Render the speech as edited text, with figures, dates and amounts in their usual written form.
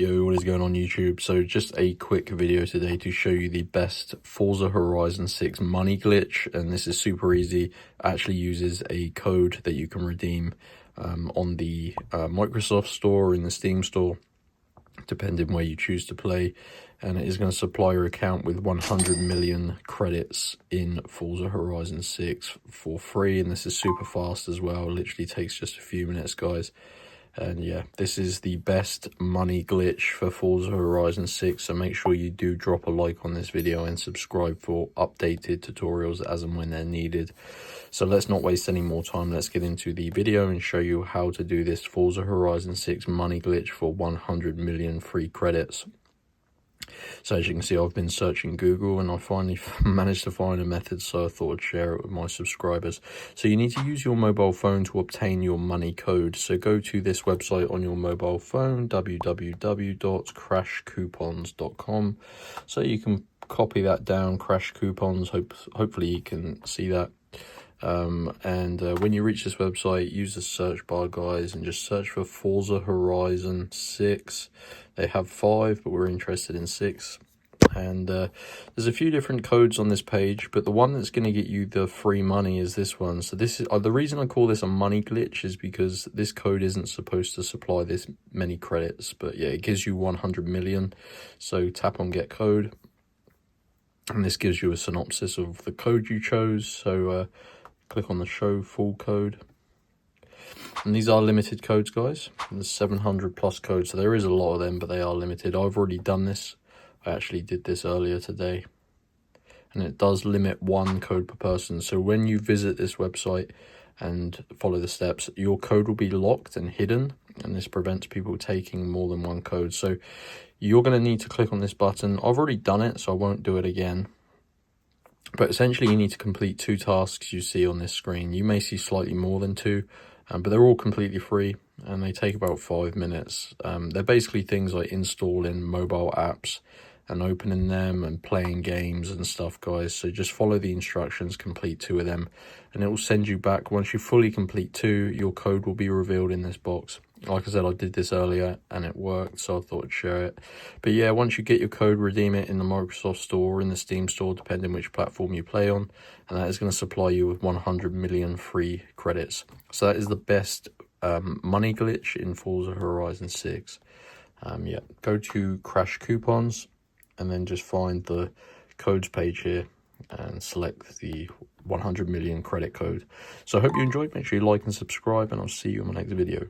Yo, what is going on YouTube? So just a quick video today to show you the best Forza Horizon 6 money glitch, and this is super easy. It actually uses a code that you can redeem on the Microsoft store or in the Steam store, depending where you choose to play, and it is going to supply your account with 100 million credits in Forza Horizon 6 for free, and this is super fast as well. It literally takes just a few minutes, guys. And yeah, this is the best money glitch for Forza Horizon 6, so make sure you do drop a like on this video and subscribe for updated tutorials as and when they're needed. So let's not waste any more time, let's get into the video and show you how to do this Forza Horizon 6 money glitch for 100 million free credits. So as you can see, I've been searching Google and I finally managed to find a method, so I thought I'd share it with my subscribers. So you need to use your mobile phone to obtain your money code. So go to this website on your mobile phone, www.crashcoupons.com. So you can copy that down, Crash Coupons, hopefully you can see that. When you reach this website, use the search bar, guys, and just search for Forza Horizon 6. They have 5, but we're interested in 6. And there's a few different codes on this page, but the one that's going to get you the free money is this one. So this is the reason I call this a money glitch is because this code isn't supposed to supply this many credits, but yeah, it gives you 100 million. So tap on get code, and this gives you a synopsis of the code you chose. So click on the show full code, and these are limited codes, guys. There's 700 plus codes, so there is a lot of them, but they are limited. I've already done this. I actually did this earlier today, and it does limit 1 code per person. So when you visit this website and follow the steps, your code will be locked and hidden, and this prevents people taking more than 1 code. So you're going to need to click on this button. I've already done it, so I won't do it again. But essentially, you need to complete 2 tasks you see on this screen. You may see slightly more than 2, but they're all completely free, and they take about 5 minutes. They're basically things like installing mobile apps and opening them and playing games and stuff, guys. So just follow the instructions, complete 2 of them, and it will send you back. Once you fully complete 2, your code will be revealed in this box. Like I said, I did this earlier and it worked, so I thought I'd share it. But yeah, once you get your code, redeem it in the Microsoft store or in the Steam store, depending which platform you play on, and that is going to supply you with 100 million free credits. So that is the best money glitch in Forza Horizon 6. Yeah, go to Crash Coupons and then just find the codes page here and select the 100 million credit code. So I hope you enjoyed. Make sure you like and subscribe, and I'll see you in my next video.